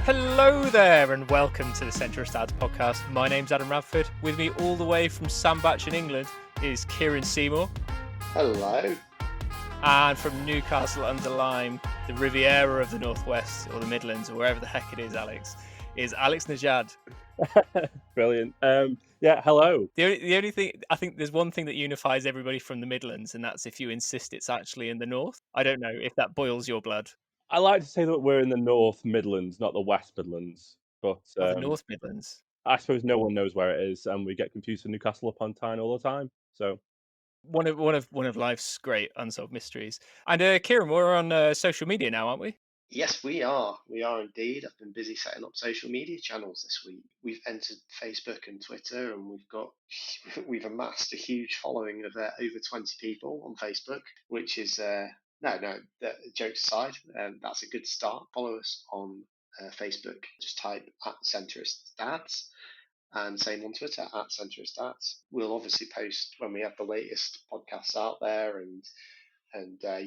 Hello there and welcome to the Centrist podcast. My name's Adam Radford. With me all the way from Sandbach in England is Kieran Seymour. Hello. And from Newcastle under Lyme, the Riviera of the Northwest or the Midlands or wherever the heck it is, Alex, is Alex Negad. Brilliant. Hello. The only thing, I think there's one thing that unifies everybody from the Midlands, and that's if you insist it's actually in the north. I don't know if that boils your blood. I like to say that we're in the North Midlands, not the West Midlands. But The North Midlands. I suppose no one knows where it is, and we get confused with Newcastle upon Tyne all the time. So one of life's great unsolved mysteries. And Kieran, we're on social media now, aren't we? Yes, we are. We are indeed. I've been busy setting up social media channels this week. We've entered Facebook and Twitter, and we've amassed a huge following of over 20 people on Facebook, which is jokes aside, that's a good start. Follow us on Facebook. Just type @Centrist Dads. And same on Twitter @Centrist Dads. We'll obviously post when we have the latest podcasts out there, and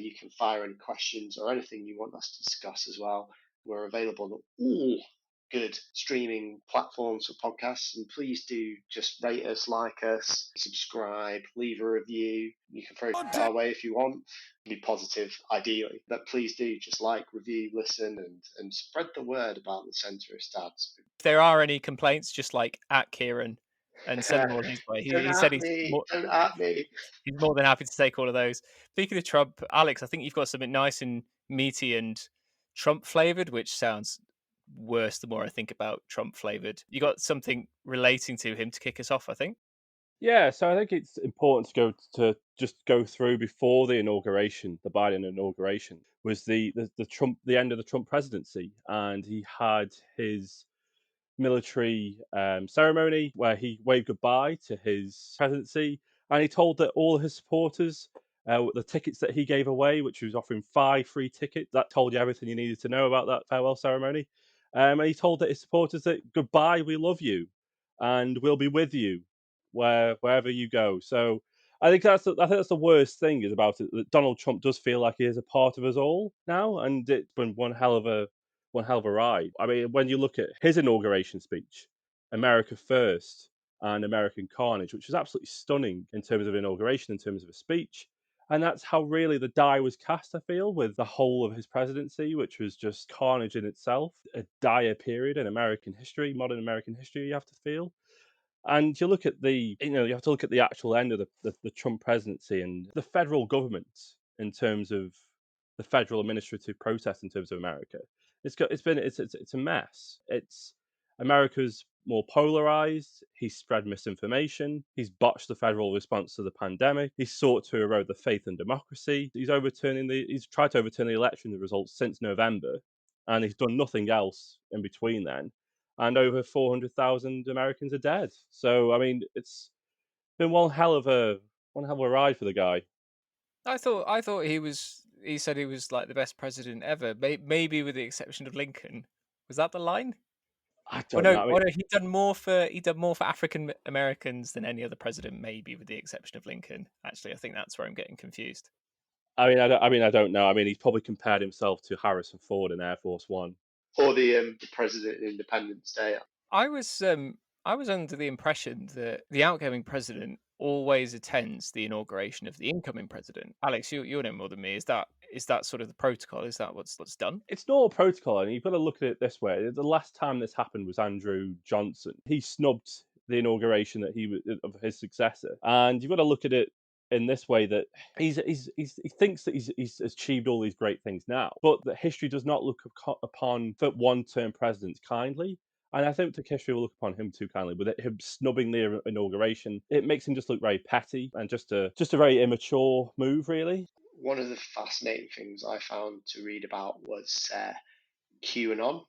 you can fire any questions or anything you want us to discuss as well. We're available on all good streaming platforms for podcasts, and please do just rate us, like us, subscribe, leave a review. You can throw it our way if you want. Be positive, ideally, but please do just like, review, listen, and spread the word about the Centrist Dads. If there are any complaints, just like @Kieran and send them all his way. Don't at me. He's more than happy to take all of those. Speaking of Trump, Alex, I think you've got something nice and meaty and Trump flavored, which sounds worse the more I think about Trump flavored. You got something relating to him to kick us off, I think. yeah, so I think it's important to just go through before the inauguration, the Biden inauguration, was the end of the Trump presidency, and he had his military ceremony where he waved goodbye to his presidency, and he told that all his supporters, the tickets that he gave away, which was offering 5 free tickets, that told you everything you needed to know about that farewell ceremony. And he told that his supporters that goodbye, we love you, and we'll be with you wherever you go. So I think that's the worst thing is about it, that Donald Trump does feel like he is a part of us all now, and it's been one hell of a ride. I mean, when you look at his inauguration speech, America First and American Carnage, which was absolutely stunning in terms of inauguration, in terms of a speech. And that's how really the die was cast, I feel, with the whole of his presidency, which was just carnage in itself, a dire period in American history, modern American history, you have to feel. And you look at you have to look at the actual end of the Trump presidency and the federal government in terms of the federal administrative process in terms of America. It's a mess. It's America's more polarized. He's spread misinformation. He's botched the federal response to the pandemic. He's sought to erode the faith in democracy. He's tried to overturn the election results since November, and he's done nothing else in between then. And over 400,000 Americans are dead. So I mean, it's been one hell of a ride for the guy. I thought he said he was like the best president ever, maybe with the exception of Lincoln. Was that the line? I don't know. I mean, He'd done more for African Americans than any other president, maybe with the exception of Lincoln. Actually, I think that's where I'm getting confused. I don't know. I mean, he's probably compared himself to Harrison Ford in Air Force One. Or the President in Independence Day. I was under the impression that the outgoing president always attends the inauguration of the incoming president. Alex, you know more than me. Is that sort of the protocol? Is that what's done? It's not a protocol, and you've got to look at it this way. The last time this happened was Andrew Johnson. He snubbed the inauguration of his successor, and you've got to look at it in this way, that he thinks that he's achieved all these great things now, but that history does not look upon one-term presidents kindly. And I think the history will look upon him too kindly, with him snubbing the inauguration. It makes him just look very petty and just a very immature move, really. One of the fascinating things I found to read about was QAnon,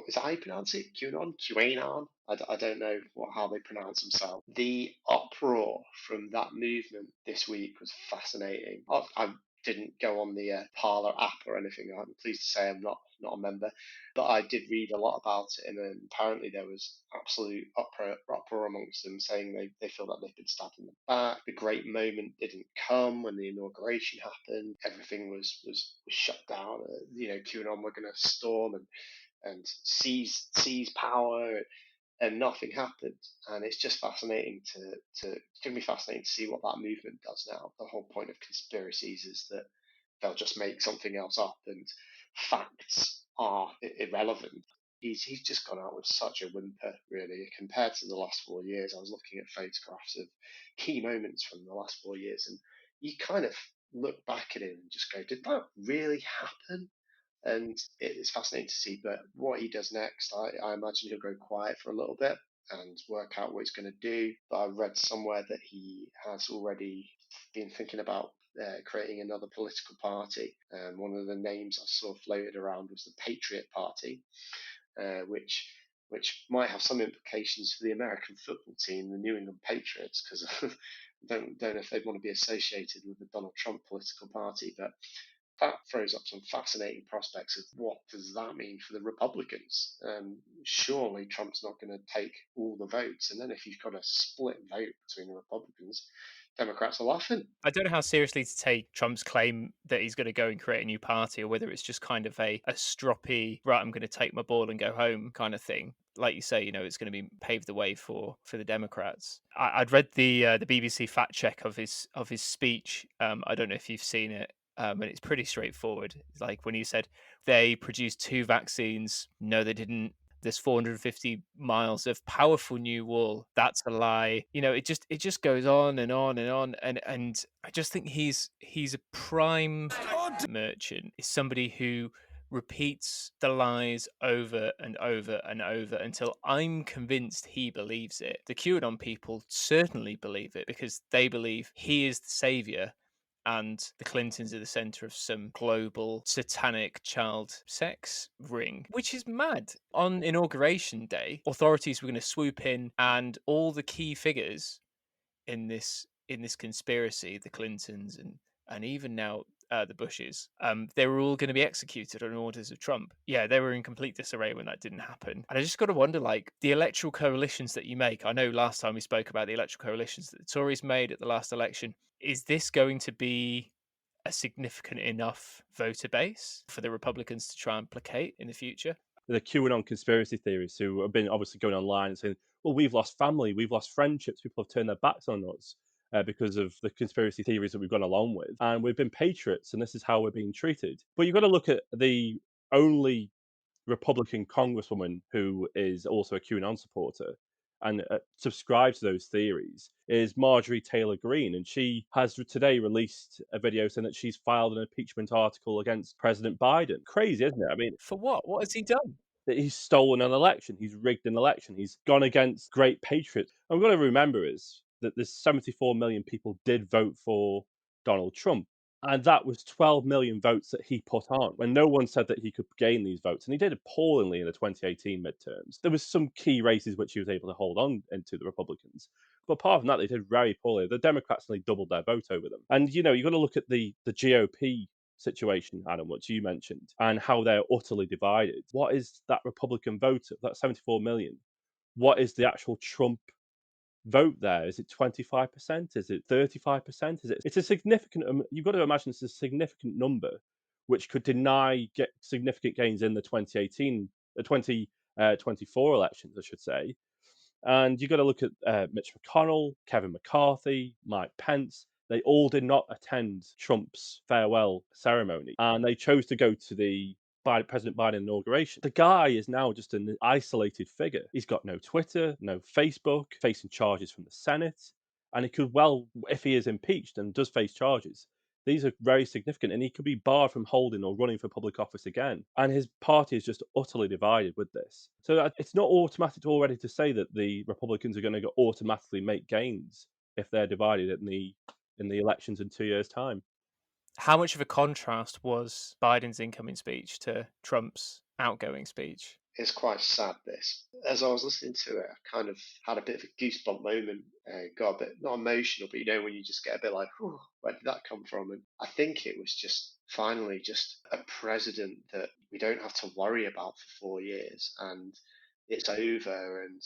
is that how you pronounce it? QAnon? I don't know how they pronounce themselves. The uproar from that movement this week was fascinating. I didn't go on the Parler app or anything. I'm pleased to say I'm not a member, but I did read a lot about it, and then apparently there was absolute uproar amongst them, saying they feel that they've been stabbed in the back. The great moment didn't come when the inauguration happened. Everything was shut down. QAnon were going to storm and and seize power, and nothing happened. And it's just fascinating it's going to be fascinating to see what that movement does now. The whole point of conspiracies is that they'll just make something else up, and facts are irrelevant. He's just gone out with such a whimper, really, compared to the last 4 years. I was looking at photographs of key moments from the last 4 years, and you kind of look back at it and just go, did that really happen? And it's fascinating to see. But what he does next, I imagine he'll go quiet for a little bit and work out what he's going to do. But I read somewhere that he has already been thinking about creating another political party. One of the names I saw floated around was the Patriot Party, which might have some implications for the American football team, the New England Patriots, because I don't know if they'd want to be associated with the Donald Trump political party. But that throws up some fascinating prospects of what does that mean for the Republicans. Surely Trump's not going to take all the votes, and then if you've got a split vote between the Republicans, Democrats are laughing. I don't know how seriously to take Trump's claim that he's going to go and create a new party, or whether it's just kind of a stroppy, right, I'm going to take my ball and go home kind of thing. Like you say, it's going to be paved the way for the Democrats. I'd read the BBC fact check of his speech. I don't know if you've seen it. And it's pretty straightforward. It's like when he said they produced 2 vaccines. No, they didn't. There's 450 miles of powerful new wall. That's a lie. It just goes on and on and on. And I just think he's a prime merchant. Is somebody who repeats the lies over and over and over until I'm convinced he believes it. The QAnon people certainly believe it because they believe he is the savior and the Clintons are the center of some global satanic child sex ring, which is mad. On Inauguration Day, authorities were going to swoop in, and all the key figures in this conspiracy, the Clintons and even now the Bushes, they were all going to be executed on orders of Trump. Yeah, they were in complete disarray when that didn't happen. And I just got to wonder, like, the electoral coalitions that you make. I know last time we spoke about the electoral coalitions that the Tories made at the last election. Is this going to be a significant enough voter base for the Republicans to try and placate in the future? The QAnon conspiracy theorists who have been obviously going online and saying, well, we've lost family, we've lost friendships, people have turned their backs on us because of the conspiracy theories that we've gone along with. And we've been patriots, and this is how we're being treated. But you've got to look at the only Republican congresswoman who is also a QAnon supporter and subscribes to those theories is Marjorie Taylor Greene. And she has today released a video saying that she's filed an impeachment article against President Biden. Crazy, isn't it? I mean, For what? What has he done? that he's stolen an election, he's rigged an election, he's gone against great patriots. And we've got to remember is that there's 74 million people did vote for Donald Trump. And that was 12 million votes that he put on when no one said that he could gain these votes. And he did appallingly in the 2018 midterms. There was some key races which he was able to hold on into the Republicans. But apart from that, they did very poorly. The Democrats only doubled their vote over them. And, you've got to look at the GOP situation, Adam, what you mentioned, and how they're utterly divided. What is that Republican vote of that 74 million? What is the actual Trump vote there? Is it 25%? Is it 35%? It's a significant, you've got to imagine it's a significant number, which could deny get significant gains in the 2024 elections, I should say. And you've got to look at Mitch McConnell, Kevin McCarthy, Mike Pence. They all did not attend Trump's farewell ceremony, and they chose to go to the President Biden inauguration. The guy is now just an isolated figure. He's got no Twitter, no Facebook, facing charges from the Senate, and he could well, if he is impeached and does face charges, these are very significant, and he could be barred from holding or running for public office again. And his party is just utterly divided with this. So it's not automatic already to say that the Republicans are going to automatically make gains if they're divided in the elections in 2 years' time. How much of a contrast was Biden's incoming speech to Trump's outgoing speech? It's quite sad, this. As I was listening to it, I kind of had a bit of a goosebump moment, got a bit, not emotional, but when you just get a bit like, where did that come from? And I think it was just finally just a president that we don't have to worry about for 4 years, and it's over, and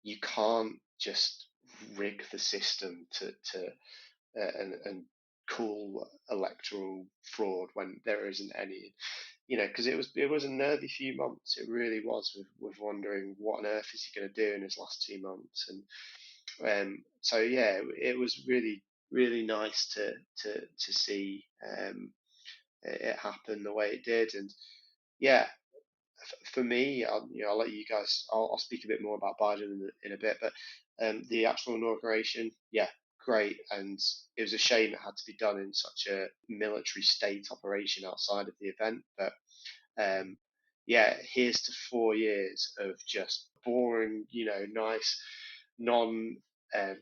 you can't just rig the system and call electoral fraud when there isn't any. because it was a nervy few months. It really was, with wondering what on earth is he going to do in his last 2 months, and so yeah, it was really nice to see it happen the way it did, and yeah, for me, I'll let you guys. I'll speak a bit more about Biden in a bit, but the actual inauguration, yeah, great, and it was a shame it had to be done in such a military state operation outside of the event, but yeah, here's to 4 years of just boring, nice, non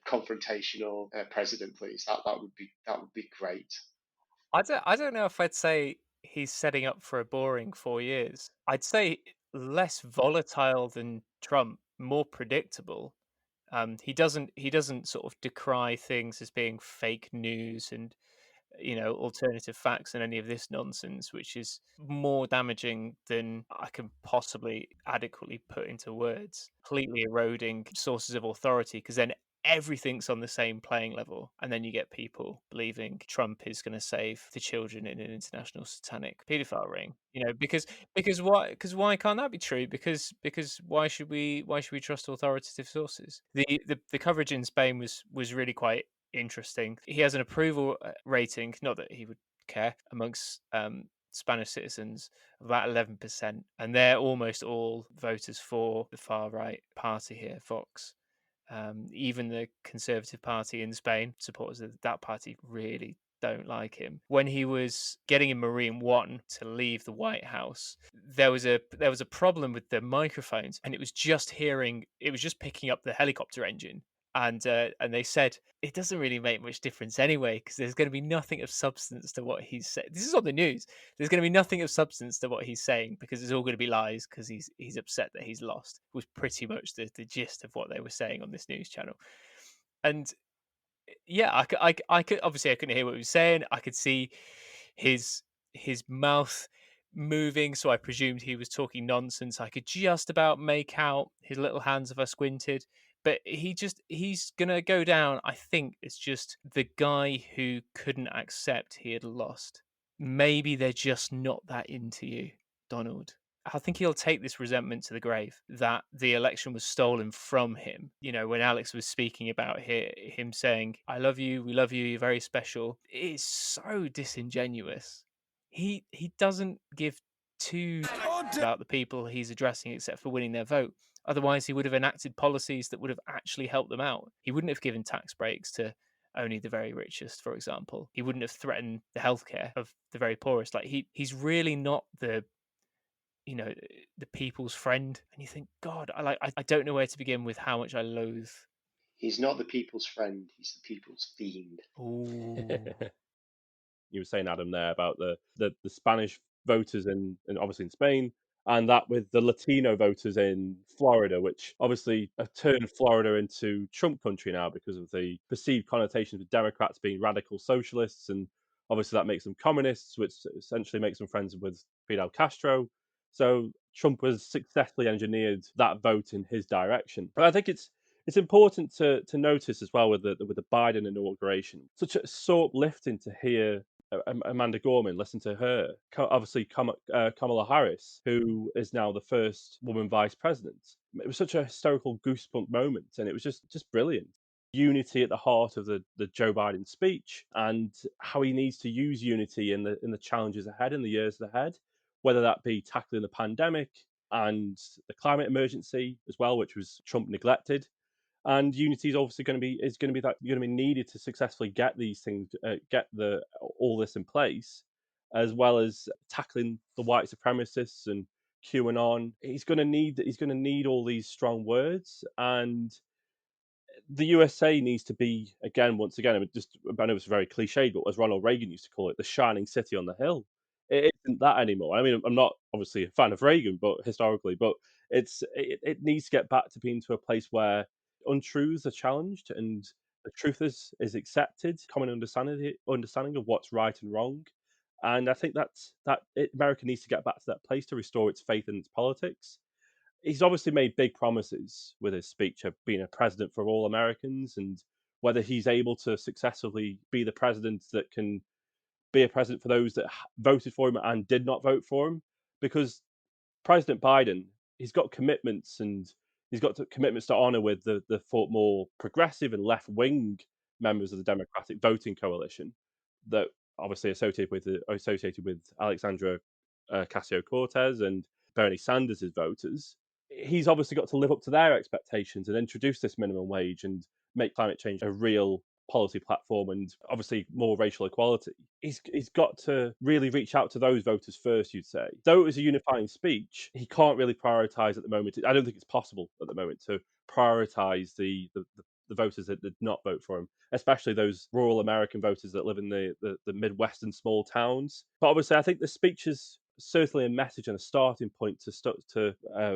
confrontational president, please. That would be great. I don't know if I'd say he's setting up for a boring 4 years. I'd say less volatile than Trump, more predictable. He doesn't sort of decry things as being fake news and alternative facts and any of this nonsense, which is more damaging than I can possibly adequately put into words. Completely eroding sources of authority because then everything's on the same playing level. And then you get people believing Trump is going to save the children in an international satanic paedophile ring. Because why can't that be true? Because why should we trust authoritative sources? The coverage in Spain was really quite interesting. He has an approval rating, not that he would care, amongst Spanish citizens of about 11%, and they're almost all voters for the far right party here, Vox. Even the Conservative Party in Spain, supporters of that party really don't like him. When he was getting in Marine One to leave the White House, there was a problem with the microphones, and it was just picking up the helicopter engine. And they said it doesn't really make much difference anyway because there's going to be nothing of substance to what he's saying. This is on the news. There's going to be nothing of substance to what he's saying because it's all going to be lies because he's upset that he's lost. Was pretty much the gist of what they were saying on this news channel. And yeah, I could obviously I couldn't hear what he was saying. I could see his his mouth moving, so I presumed he was talking nonsense. I could just about make out his little hands if I squinted. But he's gonna go down, I think, it's just the guy who couldn't accept he had lost. Maybe they're just not that into you, Donald. I think he'll take this resentment to the grave that the election was stolen from him. When Alex was speaking about him saying, I love you, we love you, you're very special, it is so disingenuous. He doesn't give two about the people he's addressing except for winning their vote. Otherwise, he would have enacted policies that would have actually helped them out. He wouldn't have given tax breaks to only the very richest, for example. He wouldn't have threatened the healthcare of the very poorest. Like he's really not the people's friend. And you think, God, I don't know where to begin with how much I loathe. He's not the people's friend. He's the people's fiend. Ooh. You were saying, Adam, there about the Spanish voters and obviously in Spain, and that with the Latino voters in Florida, which obviously have turned Florida into Trump country now because of the perceived connotations of Democrats being radical socialists, and obviously that makes them communists, which essentially makes them friends with Fidel Castro. So Trump has successfully engineered that vote in his direction. But I think it's important to notice as well with the Biden inauguration, such a sore uplifting to hear Amanda Gorman, listen to her. Obviously, Kamala Harris, who is now the first woman vice president. It was such a historical goosebump moment, and it was just brilliant. Unity at the heart of the Joe Biden speech, and how he needs to use unity in the challenges ahead, in the years ahead, whether that be tackling the pandemic and the climate emergency as well, which was Trump neglected, and unity is obviously going to be needed to successfully get these things, get the all this in place, as well as tackling the white supremacists and QAnon. He's going to need all these strong words, and the USA needs to be once again. I know it's very cliched, but as Ronald Reagan used to call it, the shining city on the hill. It isn't that anymore. I mean, I'm not obviously a fan of Reagan, but historically, but it needs to get back to being to a place where untruths are challenged and the truth is accepted, common understanding of what's right and wrong. And I think America needs to get back to that place to restore its faith in its politics. He's obviously made big promises with his speech of being a president for all Americans, and whether he's able to successfully be the president that can be a president for those that voted for him and did not vote for him, because President Biden, he's got commitments, and he's got commitments to honor with the more progressive and left wing members of the Democratic voting coalition that obviously associated with Alexandra Ocasio Cortez and Bernie Sanders' voters. He's obviously got to live up to their expectations and introduce this minimum wage and make climate change a real policy platform and obviously more racial equality. He's got to really reach out to those voters first, you'd say. Though it was a unifying speech, he can't really prioritize at the moment. I don't think it's possible at the moment to prioritize the voters that did not vote for him, especially those rural American voters that live in the Midwestern small towns. But obviously, I think the speech is certainly a message and a starting point to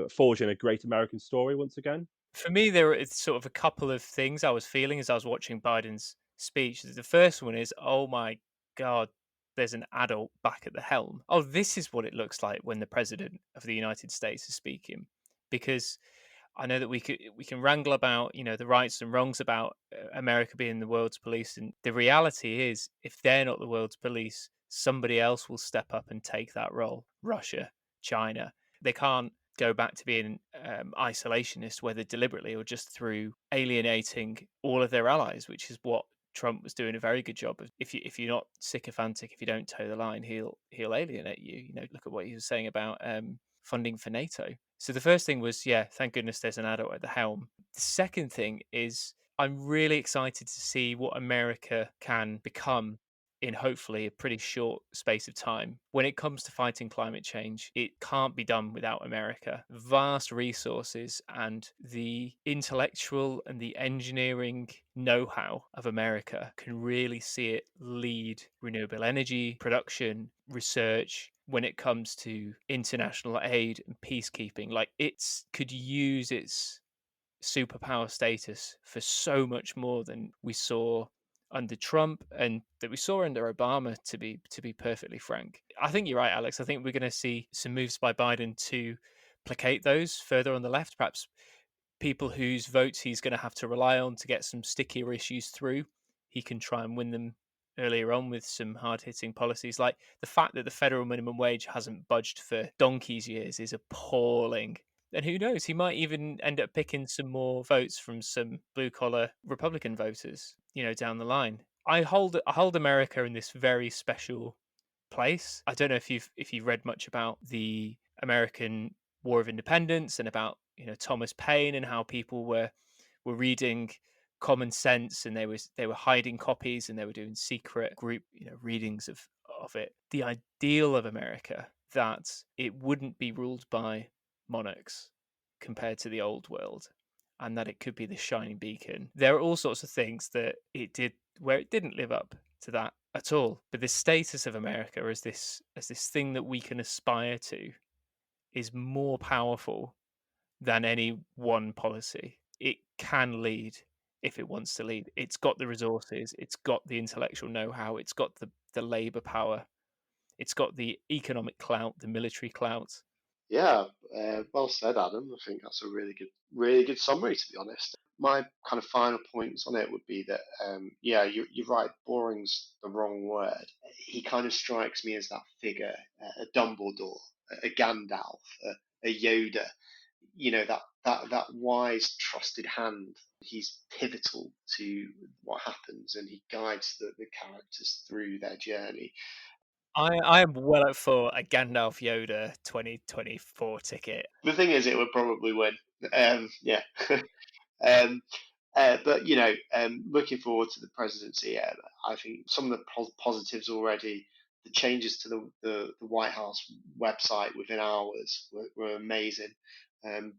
forge in a great American story once again. For me, there is sort of a couple of things I was feeling as I was watching Biden's speech. The first one is, oh my God, there's an adult back at the helm. Oh, this is what it looks like when the president of the United States is speaking. Because I know that we can wrangle about, the rights and wrongs about America being the world's police, and the reality is, if they're not the world's police, somebody else will step up and take that role. Russia, China, they can't go back to being isolationist, whether deliberately or just through alienating all of their allies, which is what Trump was doing a very good job of. If you're not sycophantic, if you don't toe the line, he'll alienate you. Look at what he was saying about funding for NATO. So the first thing was, yeah, thank goodness there's an adult at the helm. The second thing is, I'm really excited to see what America can become in hopefully a pretty short space of time. When it comes to fighting climate change, it can't be done without America. Vast resources and the intellectual and the engineering know-how of America can really see it lead renewable energy production, research, when it comes to international aid and peacekeeping. Like, it could use its superpower status for so much more than we saw under Trump and that we saw under Obama, to be perfectly frank. I think you're right, Alex. I think we're going to see some moves by Biden to placate those further on the left, perhaps people whose votes he's going to have to rely on to get some stickier issues through. He can try and win them earlier on with some hard-hitting policies. Like the fact that the federal minimum wage hasn't budged for donkey's years is appalling. And who knows, he might even end up picking some more votes from some blue-collar Republican voters, down the line. I hold America in this very special place. I don't know if you've read much about the American War of Independence and about Thomas Paine and how people were reading Common Sense, and they were hiding copies and they were doing secret group readings of it. The ideal of America, that it wouldn't be ruled by monarchs compared to the old world, and that it could be the shining beacon. There are all sorts of things that it did where it didn't live up to that at all. But the status of America as this thing that we can aspire to is more powerful than any one policy. It can lead if it wants to lead. It's got the resources, it's got the intellectual know-how, it's got the labor power, it's got the economic clout, the military clout. Yeah, well said, Adam. I think that's a really good summary, to be honest. My kind of final points on it would be that, yeah, you're right. Boring's the wrong word. He kind of strikes me as that figure, a Dumbledore, a Gandalf, a Yoda. That wise, trusted hand. He's pivotal to what happens, and he guides the characters through their journey. I am well up for a Gandalf Yoda 2024 ticket. The thing is, it would probably win. Yeah. Um, but looking forward to the presidency, I think some of the positives already, the changes to the White House website within hours were amazing.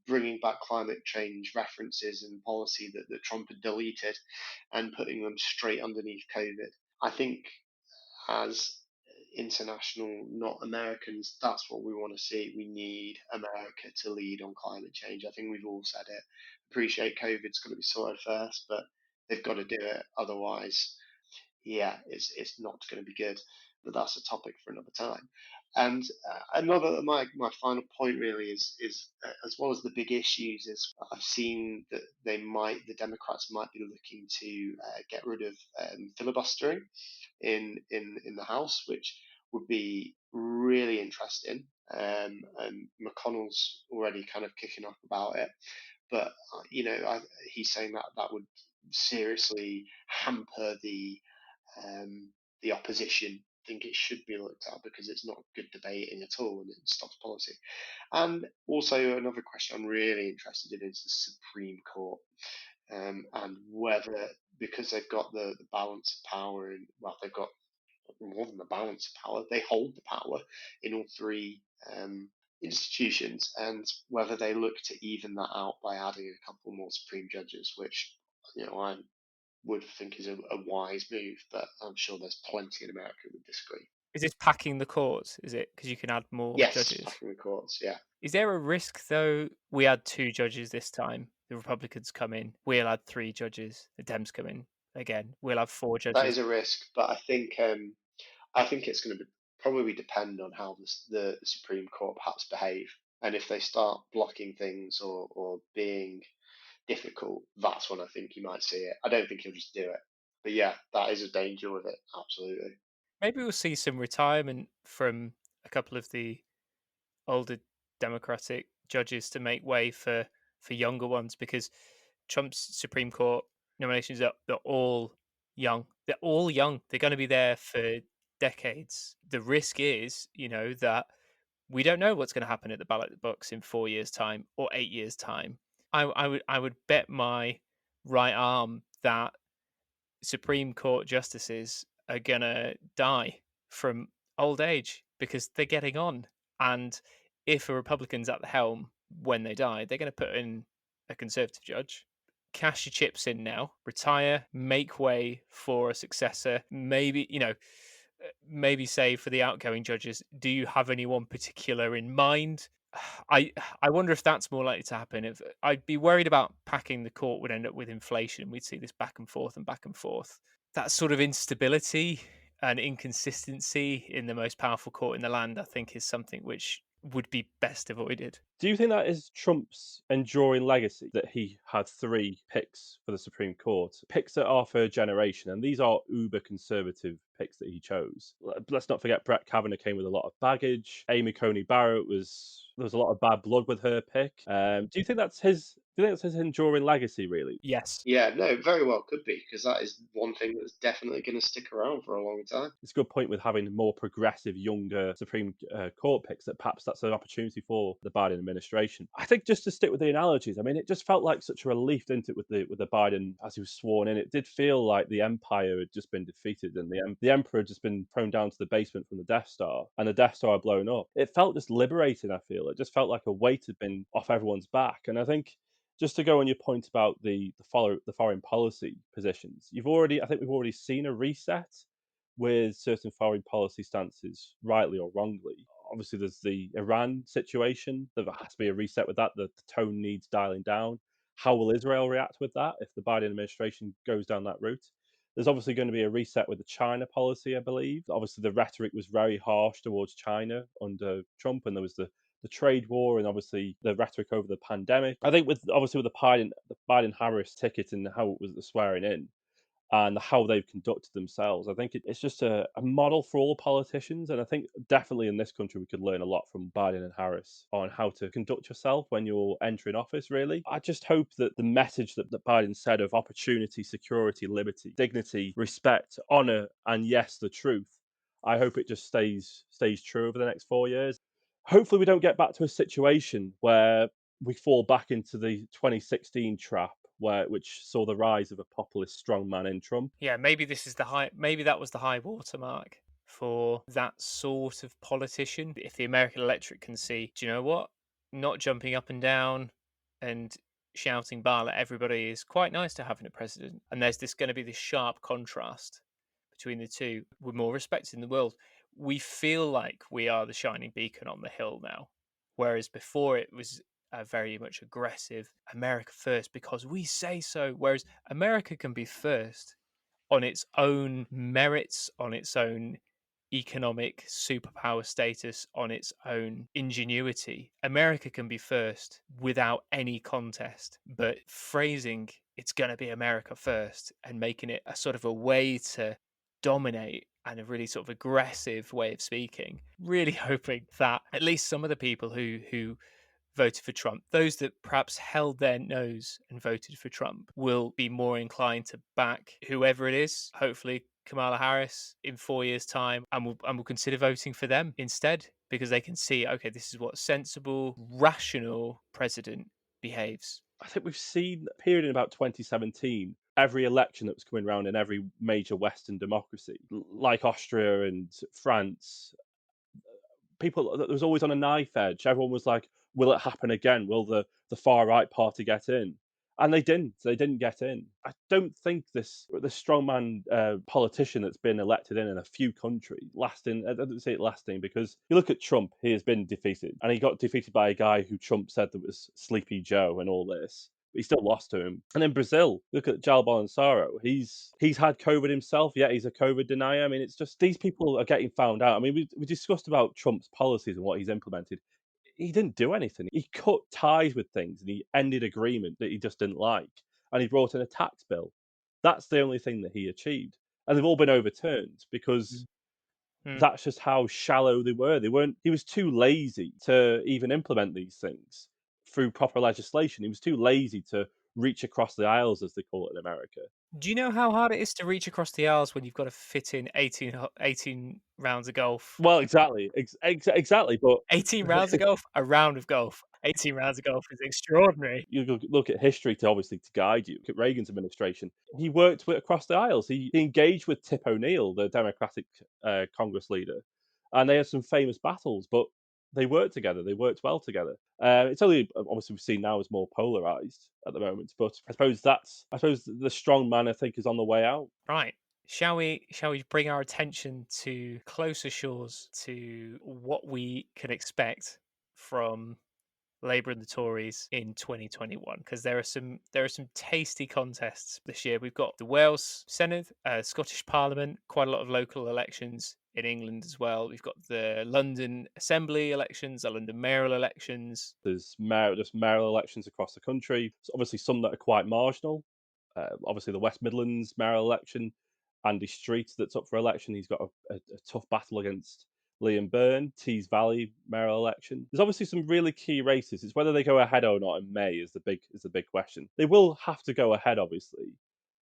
Bringing back climate change references and policy that Trump had deleted and putting them straight underneath COVID. I think as international, not Americans, that's what we want to see. We need America to lead on climate change. I think we've all said it. Appreciate COVID's going to be sorted first, but they've got to do it. Otherwise, yeah, it's not going to be good. But that's a topic for another time. And another my final point really is as well as the big issues is I've seen that the Democrats might be looking to get rid of filibustering in the House, which would be really interesting. and McConnell's already kind of kicking off about it. But he's saying that that would seriously hamper the opposition. I think it should be looked at because it's not good debating at all and it stops policy. And also another question I'm really interested in is the Supreme Court, and whether, because they've got the balance of power, and well, they've got more than the balance of power, they hold the power in all three institutions, and whether they look to even that out by adding a couple more Supreme judges, which I would think is a wise move, but I'm sure there's plenty in America who would disagree. Is this packing the courts? Is it because you can add more Yes, judges? packing the courts, yeah. Is there a risk though? We had 2 judges this time. The Republicans come in. We'll add 3 judges. The Dems come in again. We'll have 4 That is judges. a risk, but I think it's going to probably depend on how the Supreme Court perhaps behave, and if they start blocking things or being difficult, that's when I think you might see it. I don't think he'll just do it, but yeah, that is a danger with it. Absolutely. Maybe we'll see some retirement from a couple of the older Democratic judges to make way for younger ones, because Trump's Supreme Court nominations they're all young. They're all young. They're going to be there for decades. The risk is, that we don't know what's going to happen at the ballot box in 4 years' time or 8 years' time. I would bet my right arm that Supreme Court justices are gonna die from old age because they're getting on. And if a Republican's at the helm when they die, they're going to put in a conservative judge. Cash your chips in now, retire, make way for a successor. Maybe say for the outgoing judges, do you have anyone particular in mind? I wonder if that's more likely to happen. If I'd be worried about packing the court would end up with inflation. We'd see this back and forth and back and forth. That sort of instability and inconsistency in the most powerful court in the land, I think, is something which would be best avoided. Do you think that is Trump's enduring legacy, that he had 3 picks for the Supreme Court? Picks that are for a generation, and these are uber conservative picks that he chose. Let's not forget Brett Kavanaugh came with a lot of baggage. Amy Coney Barrett there was a lot of bad blood with her pick. Do you think that's his? Do you think that's his enduring legacy, really? Yes. Yeah, no, very well could be, because that is one thing that's definitely going to stick around for a long time. It's a good point with having more progressive, younger Supreme Court picks, that perhaps that's an opportunity for the Biden administration. I think, just to stick with the analogies, I mean, it just felt like such a relief, didn't it, with the Biden as he was sworn in. It did feel like the empire had just been defeated and the emperor had just been thrown down to the basement from the Death Star, and the Death Star had blown up. It felt just liberating, I feel. It just felt like a weight had been off everyone's back. And I think, just to go on your point about the foreign policy positions, I think we've already seen a reset with certain foreign policy stances, rightly or wrongly. Obviously, there's the Iran situation. There has to be a reset with that. The tone needs dialing down. How will Israel react with that if the Biden administration goes down that route? There's obviously going to be a reset with the China policy, I believe. Obviously, the rhetoric was very harsh towards China under Trump, and there was the trade war, and obviously the rhetoric over the pandemic. I think with the Biden Harris ticket and how it was the swearing in, and how they've conducted themselves, I think it's just a model for all politicians. And I think definitely in this country we could learn a lot from Biden and Harris on how to conduct yourself when you're entering office, really. I just hope that the message that Biden said of opportunity, security, liberty, dignity, respect, honour, and yes, the truth, I hope it just stays true over the next 4 years. Hopefully we don't get back to a situation where we fall back into the 2016 trap, which saw the rise of a populist strongman in Trump. Yeah, maybe this is maybe that was the high watermark for that sort of politician. If the American electorate can see, do you know what? Not jumping up and down and shouting bar at everybody is quite nice to having a president. And there's going to be this sharp contrast between the two. We're more respected in the world. We feel like we are the shining beacon on the hill now, whereas before it was a very much aggressive America first because we say so. Whereas America can be first on its own merits, on its own economic superpower status, on its own ingenuity. America can be first without any contest, but phrasing it's going to be America first and making it a sort of a way to dominate and a really sort of aggressive way of speaking. Really hoping that at least some of the people who voted for Trump, those that perhaps held their nose and voted for Trump, will be more inclined to back whoever it is, hopefully Kamala Harris in 4 years' time, and will consider voting for them instead because they can see, okay, this is what a sensible, rational president behaves. I think we've seen a period in about 2017, every election that was coming around in every major Western democracy, like Austria and France, people there was always on a knife edge. Everyone was like, "Will it happen again? Will the far right party get in?" And they didn't. They didn't get in. I don't think the strongman politician that's been elected in a few countries lasting. I don't say it lasting because you look at Trump. He has been defeated, and he got defeated by a guy who Trump said that was Sleepy Joe and all this. But he still lost to him. And in Brazil, look at Jair Bolsonaro. He's had COVID himself, yet he's a COVID denier. I mean, it's just these people are getting found out. I mean, we discussed about Trump's policies and what he's implemented. He didn't do anything. He cut ties with things and he ended agreement that he just didn't like. And he brought in a tax bill. That's the only thing that he achieved. And they've all been overturned because Mm. that's just how shallow they were. He was too lazy to even implement these things through proper legislation. He was too lazy to reach across the aisles, as they call it in America. Do you know how hard it is to reach across the aisles when you've got to fit in 18 rounds of golf? Well, exactly, exactly. But 18 rounds of golf? A round of golf. 18 rounds of golf is extraordinary. you look at history to obviously to guide you. Look at Reagan's administration. He worked across the aisles. He engaged with Tip O'Neill, the Democratic Congress leader, and they had some famous battles. But they worked together. They worked well together. It's only obviously we've seen now is more polarized at the moment. But I suppose the strong man I think is on the way out. Right. Shall we bring our attention to closer shores to what we can expect from Labour and the Tories in 2021, because there are some tasty contests this year. We've got the Wales Senedd, Scottish Parliament, quite a lot of local elections in England as well. We've got the London Assembly elections, the London mayoral elections. There's just mayoral elections across the country. So obviously, some that are quite marginal. Obviously, the West Midlands mayoral election. Andy Street, that's up for election. He's got a tough battle against Liam Byrne. Tees Valley mayoral election. There's obviously some really key races. It's whether they go ahead or not in May is the big question. They will have to go ahead, obviously.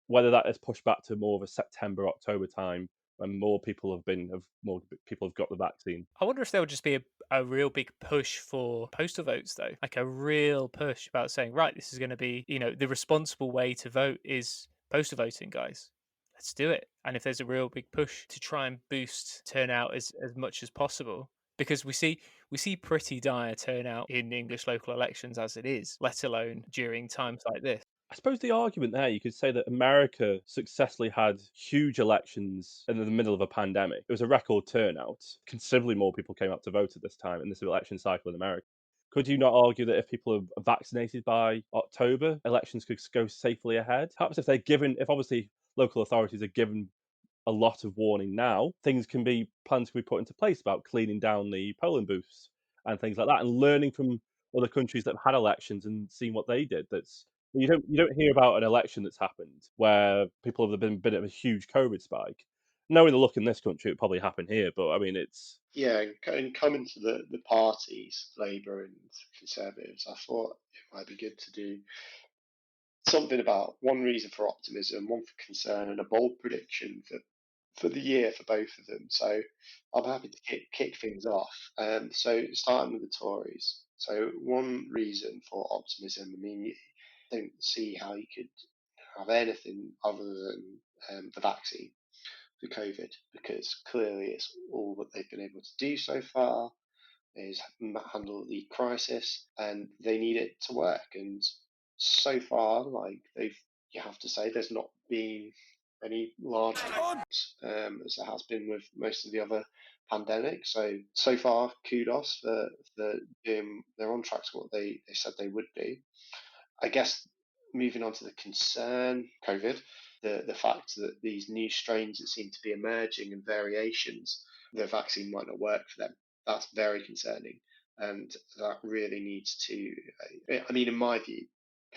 Whether that is pushed back to more of a September, October time when more people have got the vaccine. I wonder if there would just be a real big push for postal votes, though, like a real push about saying, right, this is going to be, the responsible way to vote is postal voting, guys. Let's do it. And if there's a real big push to try and boost turnout as much as possible, because we see pretty dire turnout in English local elections as it is, let alone during times like this. I suppose the argument there, you could say that America successfully had huge elections in the middle of a pandemic. It was a record turnout. Considerably more people came out to vote at this time in this election cycle in America. Could you not argue that if people are vaccinated by October, elections could go safely ahead? Perhaps if obviously local authorities are given a lot of warning now, plans can be put into place about cleaning down the polling booths and things like that, and learning from other countries that have had elections and seeing what they did. You don't hear about an election that's happened where people have been at a huge COVID spike. Knowing the look in this country, it would probably happen here, but I mean, it's Yeah, and coming to the parties, Labour and Conservatives, I thought it might be good to do something about one reason for optimism, one for concern, and a bold prediction for the year for both of them. So I'm happy to kick things off. So starting with the Tories. So one reason for optimism, I mean, I don't see how you could have anything other than the vaccine for COVID, because clearly it's all that they've been able to do so far is handle the crisis, and they need it to work. And so far, like you have to say, there's not been any large as there has been with most of the other pandemics. So far, kudos for doing. They're on track to what they said they would be. I guess moving on to the concern, COVID, the fact that these new strains that seem to be emerging and variations, the vaccine might not work for them. That's very concerning, and that really needs to. I mean, in my view,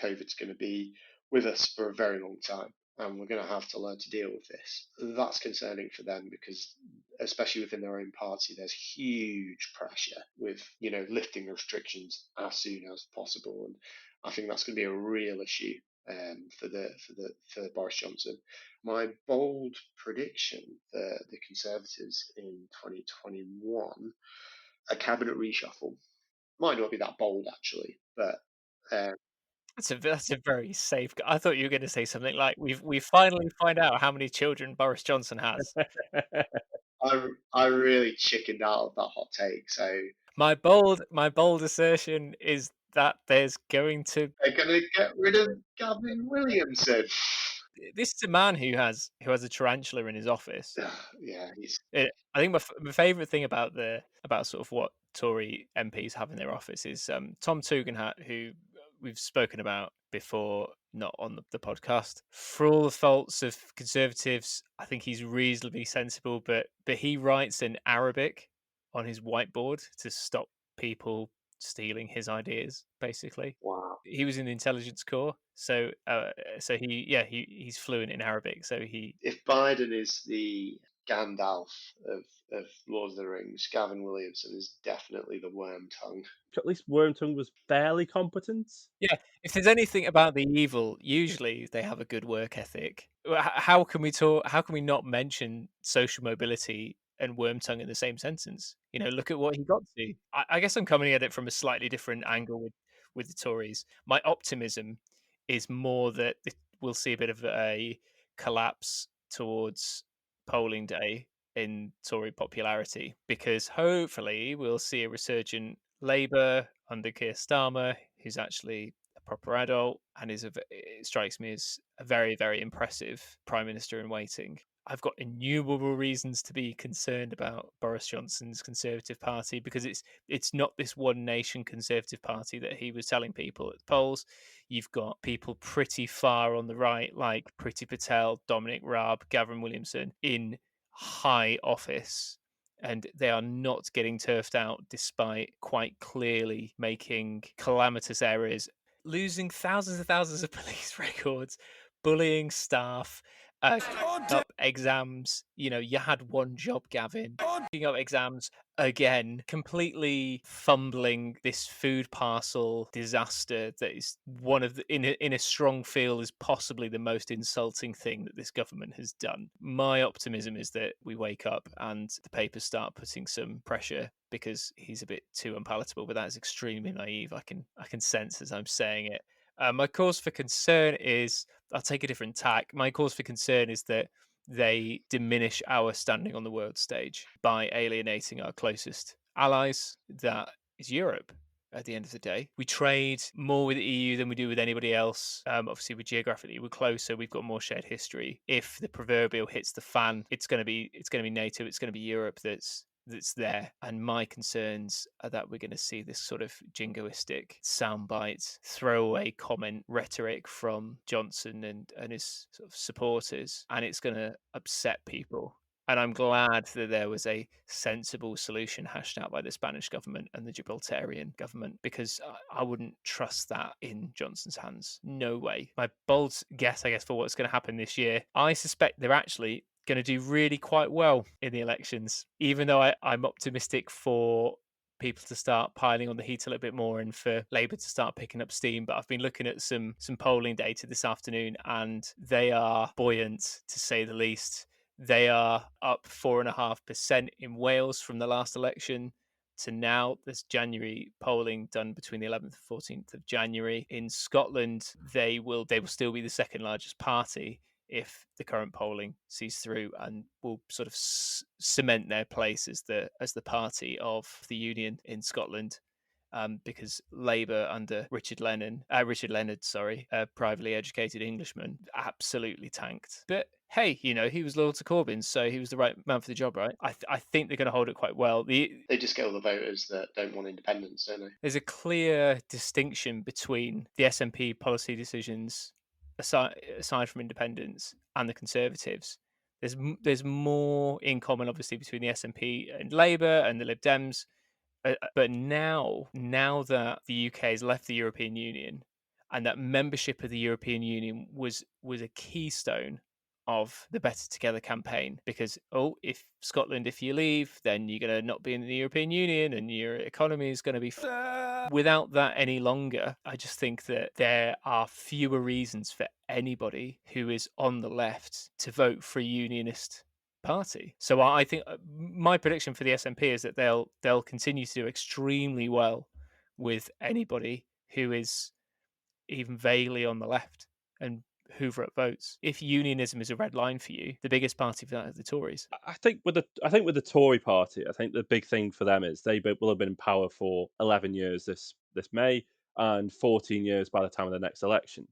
COVID's going to be with us for a very long time, and we're going to have to learn to deal with this. That's concerning for them because, especially within their own party, there's huge pressure with, lifting restrictions as soon as possible, and I think that's going to be a real issue for Boris Johnson. My bold prediction for the Conservatives in 2021, a cabinet reshuffle. Might not be that bold actually, but That's a very safe. I thought you were going to say something like we finally find out how many children Boris Johnson has. I really chickened out of that hot take. So My bold assertion is that there's going to. they're going to get rid of Gavin Williamson. This is a man who has a tarantula in his office. Yeah, he's I think my favourite thing about sort of what Tory MPs have in their office is Tom Tugendhat, who we've spoken about before, not on the podcast. For all the faults of Conservatives, I think he's reasonably sensible, but he writes in Arabic on his whiteboard to stop people stealing his ideas. Basically, wow. he was in the intelligence corps, so he's fluent in Arabic. So he If Biden is the Gandalf of Lord of the Rings, Gavin Williamson is definitely the Wormtongue. At least Wormtongue was fairly competent. Yeah, if there's anything about the evil, usually they have a good work ethic. How can we talk? How can we not mention social mobility and Wormtongue in the same sentence? Look at what he got to. I guess I'm coming at it from a slightly different angle with the Tories. My optimism is more that we'll see a bit of a collapse towards polling day in Tory popularity, because hopefully we'll see a resurgent Labour under Keir Starmer, who's actually a proper adult and it strikes me as a very, very impressive Prime Minister in waiting. I've got innumerable reasons to be concerned about Boris Johnson's Conservative Party, because it's not this one nation Conservative Party that he was telling people at the polls. You've got people pretty far on the right, like Priti Patel, Dominic Raab, Gavin Williamson, in high office, and they are not getting turfed out despite quite clearly making calamitous errors, losing thousands and thousands of police records, bullying staff, up exams. You had one job, Gavin. Picking up exams again, completely fumbling this food parcel disaster that is one of in a strong feel is possibly the most insulting thing that this government has done. My optimism is that we wake up and the papers start putting some pressure, because he's a bit too unpalatable, but that is extremely naive. I can sense as I'm saying it. My cause for concern is, I'll take a different tack. My cause for concern is that they diminish our standing on the world stage by alienating our closest allies, that is Europe. At the end of the day, we trade more with the EU than we do with anybody else. Obviously, we're geographically closer. We've got more shared history. If the proverbial hits the fan, it's going to be NATO. It's going to be Europe that's there. And my concerns are that we're going to see this sort of jingoistic soundbite, throwaway comment rhetoric from Johnson and his sort of supporters, and it's going to upset people. And I'm glad that there was a sensible solution hashed out by the Spanish government and the Gibraltarian government, because I wouldn't trust that in Johnson's hands. No way. My bold guess, I guess, for what's going to happen this year, I suspect they're actually going to do really quite well in the elections, even though I'm optimistic for people to start piling on the heat a little bit more and for Labour to start picking up steam. But I've been looking at some polling data this afternoon, and they are buoyant, to say the least. They are up 4.5% in Wales from the last election to now. There's January polling done between the 11th and 14th of January. In Scotland, they will still be the second largest party if the current polling sees through, and will sort of cement their place as the party of the union in Scotland. Because Labour under Richard Leonard, a privately educated Englishman, absolutely tanked. But hey, he was loyal to Corbyn, so he was the right man for the job, right? I think they're going to hold it quite well. They just get all the voters that don't want independence, don't they? There's a clear distinction between the SNP policy decisions, aside from independence, and the Conservatives. There's more in common, obviously, between the SNP and Labour and the Lib Dems. But now that the UK has left the European Union and that membership of the European Union was a keystone of the Better Together campaign, because if Scotland, if you leave, then you're going to not be in the European Union and your economy is going to be without that any longer. I just think that there are fewer reasons for anybody who is on the left to vote for a unionist party. So I think my prediction for the SNP is that they'll continue to do extremely well with anybody who is even vaguely on the left and hoover up votes. If unionism is a red line for you, the biggest party for that is the Tories. I think with the Tory party, I think the big thing for them is they will have been in power for 11 years this May, and 14 years by the time of the next election.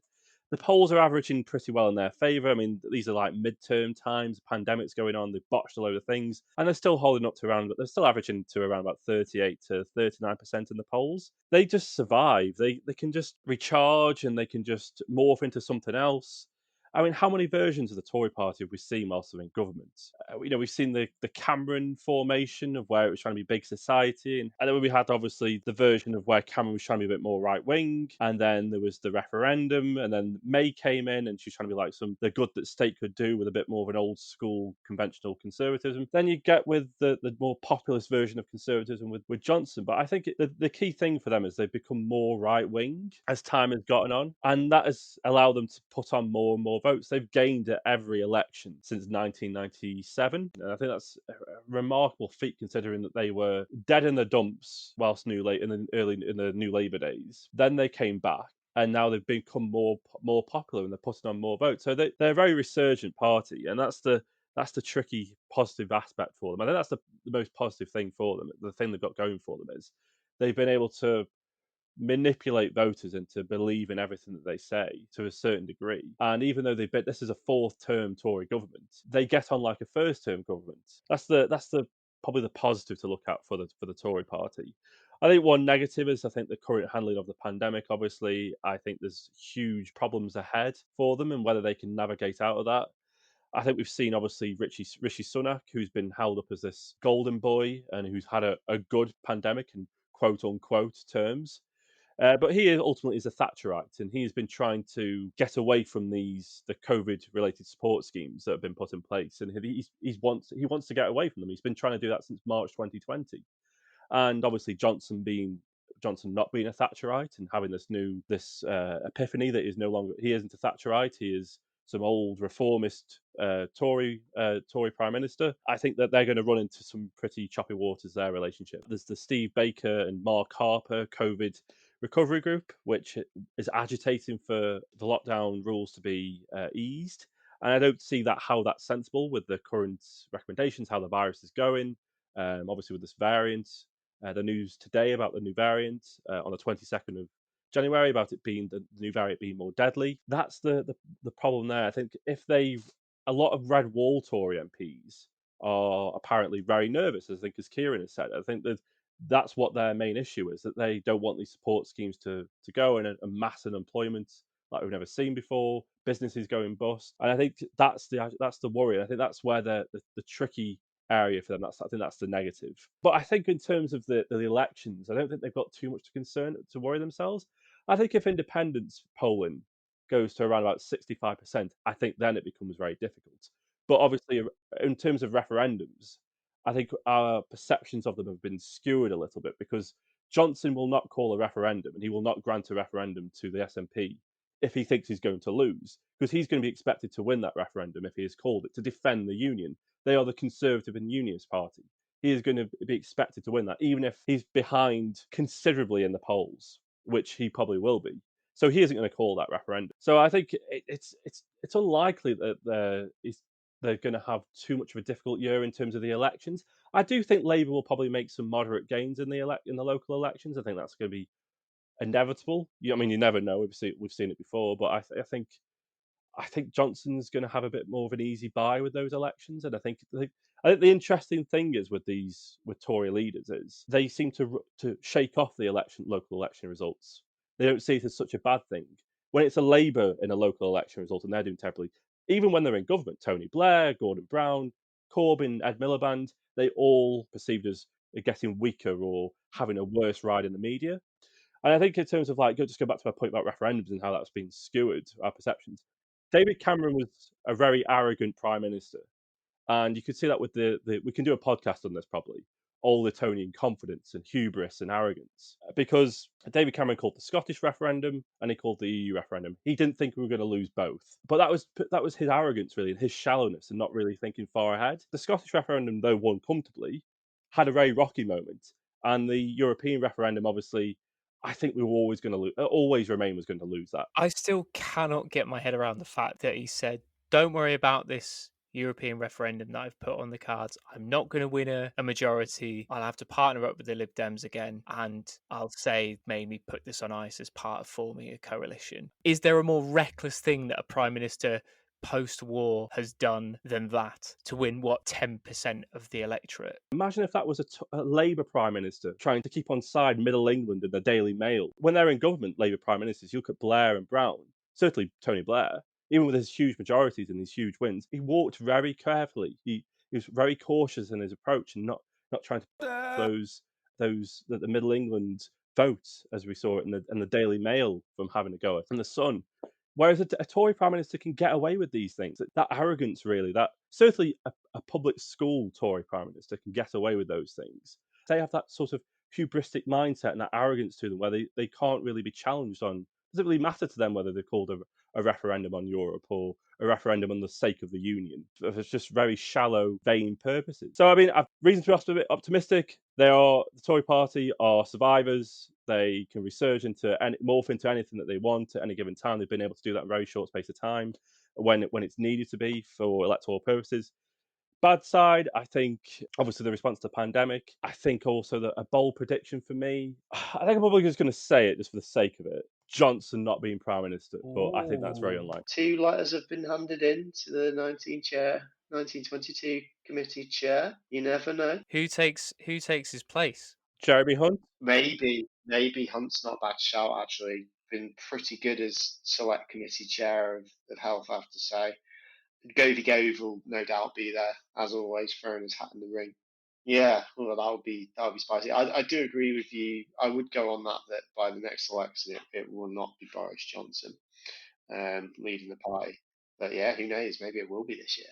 The polls are averaging pretty well in their favour. I mean, these are like midterm times, the pandemic's going on, they've botched a load of things, and they're still holding up to around, but they're still averaging to around about 38 to 39% in the polls. They just survive. They can just recharge and they can just morph into something else. I mean, how many versions of the Tory party have we seen whilst they're in government? We've seen the Cameron formation of where it was trying to be big society, and then we had obviously the version of where Cameron was trying to be a bit more right wing, and then there was the referendum, and then May came in and she was trying to be like the good that state could do with a bit more of an old school conventional conservatism. Then you get with the more populist version of conservatism with Johnson. But I think the key thing for them is they've become more right wing as time has gotten on, and that has allowed them to put on more and more votes. They've gained at every election since 1997, and I think that's a remarkable feat considering that they were dead in the dumps whilst in the New Labour days. Then they came back, and now they've become more popular and they're putting on more votes. So they're a very resurgent party, and that's the tricky positive aspect for them. I think that's the most positive thing for them. The thing they've got going for them is they've been able to manipulate voters into believing everything that they say to a certain degree. And even though this is a fourth term Tory government, they get on like a first term government. That's the probably the positive to look at for the Tory party. I think one negative is I think the current handling of the pandemic. Obviously, I think there's huge problems ahead for them and whether they can navigate out of that. I think we've seen obviously Rishi Sunak, who's been held up as this golden boy and who's had a good pandemic in quote unquote terms. But he ultimately is a Thatcherite, and he's been trying to get away from the COVID-related support schemes that have been put in place, and he wants to get away from them. He's been trying to do that since March 2020, and obviously Johnson not being a Thatcherite and having this epiphany that he isn't a Thatcherite, he is some old reformist Tory Prime Minister. I think that they're going to run into some pretty choppy waters, their relationship. There's the Steve Baker and Mark Harper COVID recovery group, which is agitating for the lockdown rules to be eased. And I don't see how that's sensible with the current recommendations, how the virus is going. Obviously, with this variant, the news today about the new variant on the 22nd of January about it being the new variant being more deadly. That's the problem there. I think a lot of red wall Tory MPs are apparently very nervous, I think, as Kieran has said. I think that's what their main issue is, that they don't want these support schemes to go, and a mass unemployment like we've never seen before, businesses going bust. And I think that's the worry. And I think that's where the tricky area for them. I think that's the negative. But I think in terms of the elections, I don't think they've got too much to worry themselves. I think if independence polling goes to around about 65%, I think then it becomes very difficult. But obviously, in terms of referendums, I think our perceptions of them have been skewed a little bit because Johnson will not call a referendum and he will not grant a referendum to the SNP if he thinks he's going to lose, because he's going to be expected to win that referendum if he has called it, to defend the union. They are the Conservative and Unionist Party. He is going to be expected to win that, even if he's behind considerably in the polls, which he probably will be. So he isn't going to call that referendum. So I think it's unlikely that they're going to have too much of a difficult year in terms of the elections. I do think Labour will probably make some moderate gains in the local elections. I think that's going to be inevitable. I mean, you never know. We've seen it before, but I think Johnson's going to have a bit more of an easy buy with those elections. And I think the interesting thing is with Tory leaders is they seem to shake off the local election results. They don't see it as such a bad thing. When it's a Labour in a local election result and they're doing terribly, even when they're in government, Tony Blair, Gordon Brown, Corbyn, Ed Miliband, they all perceived as getting weaker or having a worse ride in the media. And I think in terms of like, just go back to my point about referendums and how that's been skewered, our perceptions. David Cameron was a very arrogant prime minister. And you could see that with the we can do a podcast on this probably, all Etonian confidence and hubris and arrogance. Because David Cameron called the Scottish referendum and he called the EU referendum. He didn't think we were going to lose both. But that was his arrogance really and his shallowness and not really thinking far ahead. The Scottish referendum, though won comfortably, had a very rocky moment. And the European referendum, obviously, I think we were always going to lose, always Remain was going to lose that. I still cannot get my head around the fact that he said, don't worry about this European referendum that I've put on the cards. I'm not going to win a majority. I'll have to partner up with the Lib Dems again. And I'll say, made me put this on ice as part of forming a coalition. Is there a more reckless thing that a prime minister post-war has done than that to win, what, 10% of the electorate? Imagine if that was a Labour Prime Minister trying to keep on side Middle England in the Daily Mail. When they're in government, Labour Prime Ministers, you look at Blair and Brown, certainly Tony Blair, even with his huge majorities and his huge wins, he walked very carefully. He was very cautious in his approach and not trying to the Middle England votes, as we saw it in the Daily Mail from having a go at, and the Sun. Whereas a Tory Prime Minister can get away with these things. That arrogance, really, that certainly a public school Tory Prime Minister can get away with those things. They have that sort of hubristic mindset and that arrogance to them where they can't really be challenged on. It doesn't really matter to them whether they're called a referendum on Europe or a referendum on the sake of the Union. It's just very shallow, vain purposes. So, I mean, I've reason to be optimistic. The Tory party are survivors. They can resurge morph into anything that they want at any given time. They've been able to do that in a very short space of time when it's needed to be for electoral purposes. Bad side, I think, obviously the response to the pandemic. I think also that a bold prediction for me, I think I'm probably just going to say it just for the sake of it. Johnson not being Prime Minister, but I think that's very Ooh. unlikely. 2 letters have been handed in to the 1922 committee chair. You never know. Who takes his place? Jeremy Hunt? Maybe Hunt's not a bad shout, actually. Been pretty good as select committee chair of health, I have to say. Govey Gove will no doubt be there, as always, throwing his hat in the ring. Yeah, well, that would be spicy. I do agree with you. I would go on that by the next election, it will not be Boris Johnson leading the party. But yeah, who knows? Maybe it will be this year.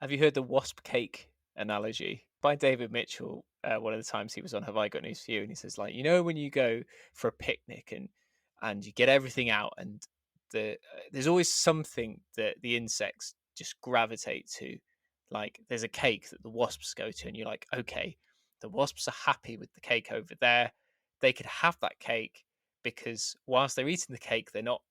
Have you heard the wasp cake analogy by David Mitchell? One of the times he was on Have I Got News for You, and he says, like, when you go for a picnic and you get everything out, and there's always something that the insects just gravitate to. Like, there's a cake that the wasps go to, and you're like, okay, the wasps are happy with the cake over there. They could have that cake because whilst they're eating the cake, they're not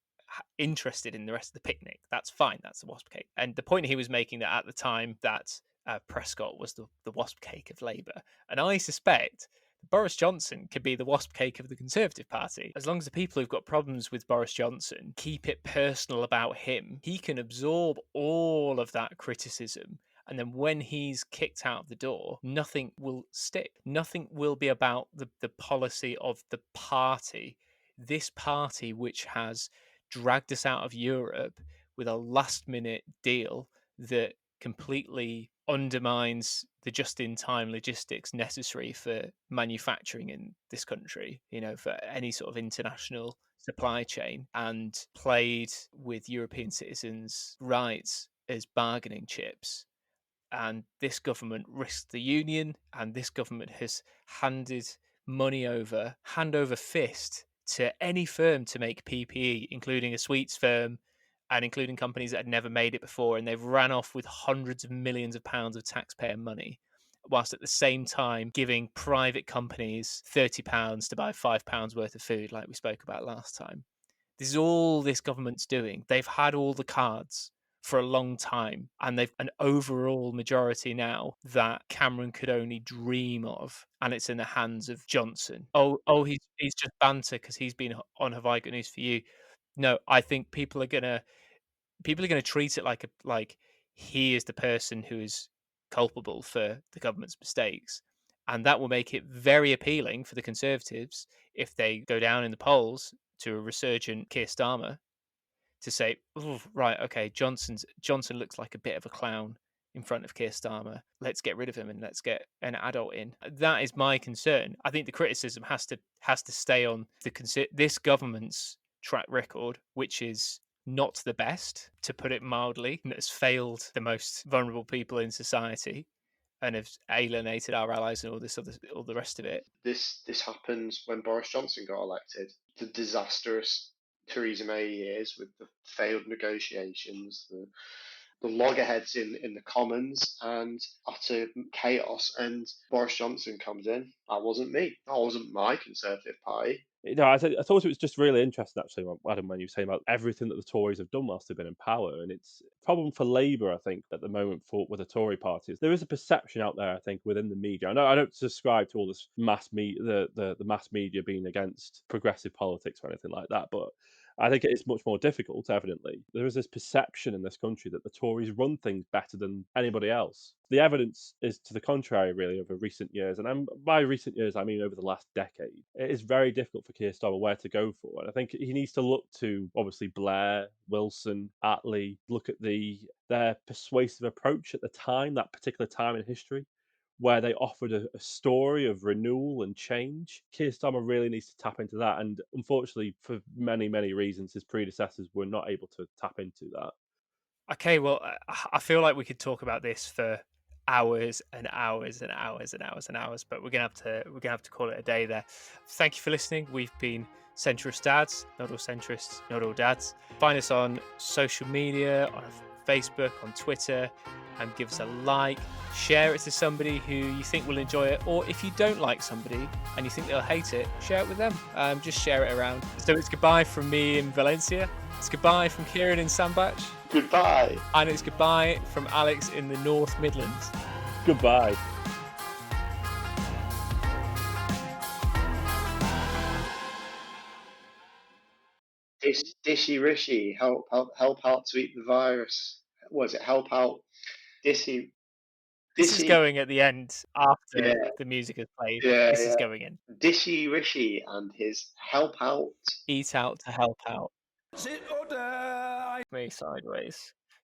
interested in the rest of the picnic. That's fine. That's the wasp cake. And the point he was making that at the time that Prescott was the wasp cake of Labour. And I suspect Boris Johnson could be the wasp cake of the Conservative Party. As long as the people who've got problems with Boris Johnson keep it personal about him, he can absorb all of that criticism. And then when he's kicked out of the door, nothing will stick. Nothing will be about the policy of the party. This party, which has dragged us out of Europe with a last minute deal that completely undermines the just-in-time logistics necessary for manufacturing in this country, for any sort of international supply chain, and played with European citizens' rights as bargaining chips. And this government risked the union, and this government has handed money hand over fist to any firm to make PPE, including a sweets firm and including companies that had never made it before. And they've ran off with hundreds of millions of pounds of taxpayer money, whilst at the same time giving private companies £30 to buy £5 worth of food, like we spoke about last time. This is all this government's doing. They've had all the cards for a long time, and they've an overall majority now that Cameron could only dream of, and it's in the hands of Johnson. He's just banter because he's been on Have I Got News for You. No, I think people are gonna treat it like he is the person who is culpable for the government's mistakes, and that will make it very appealing for the Conservatives if they go down in the polls to a resurgent Keir Starmer, to say, right, okay, Johnson looks like a bit of a clown. in front of Keir Starmer. Let's get rid of him and let's get an adult in. That is my concern. I think the criticism has to stay on this government's track record, which is not the best, to put it mildly, and has failed the most vulnerable people in society and have alienated our allies and all the rest of it. This happens when Boris Johnson got elected. The disastrous Theresa May years with the failed negotiations, the loggerheads in the Commons, and utter chaos. And Boris Johnson comes in. That wasn't me. That wasn't my Conservative Party. I thought it was just really interesting, actually, Adam, when you were saying about everything that the Tories have done whilst they've been in power. And it's a problem for Labour, I think, at the moment with the Tory parties. There is a perception out there, I think, within the media. I don't subscribe to all this the mass media being against progressive politics or anything like that, but I think it's much more difficult, evidently. There is this perception in this country that the Tories run things better than anybody else. The evidence is to the contrary, really, over recent years. And by recent years, I mean over the last decade. It is very difficult for Keir Starmer where to go for. And I think he needs to look to, obviously, Blair, Wilson, Attlee, look at their persuasive approach at the time, that particular time in history, where they offered a story of renewal and change. Keir Starmer really needs to tap into that. And unfortunately, for many, many reasons, his predecessors were not able to tap into that. Okay, well, I feel like we could talk about this for hours and hours and hours and hours and hours, but we're gonna have to call it a day there. Thank you for listening. We've been Centrist Dads, not all centrists, not all dads. Find us on social media, on Facebook, on Twitter, and give us a like. Share it to somebody who you think will enjoy it, or if you don't like somebody and you think they'll hate it, share it with them. Just share it around. So it's goodbye from me in Valencia. It's goodbye from Kieran in Sandbach. Goodbye. And it's goodbye from Alex in the North Midlands. Goodbye. Dishy Rishi, help out to eat the virus. Was it help out? Dishy. This is going at the end after the music is played. Yeah, This is going in. Dishy Rishi and his help out. Eat out to help out. Sit or die. Me sideways.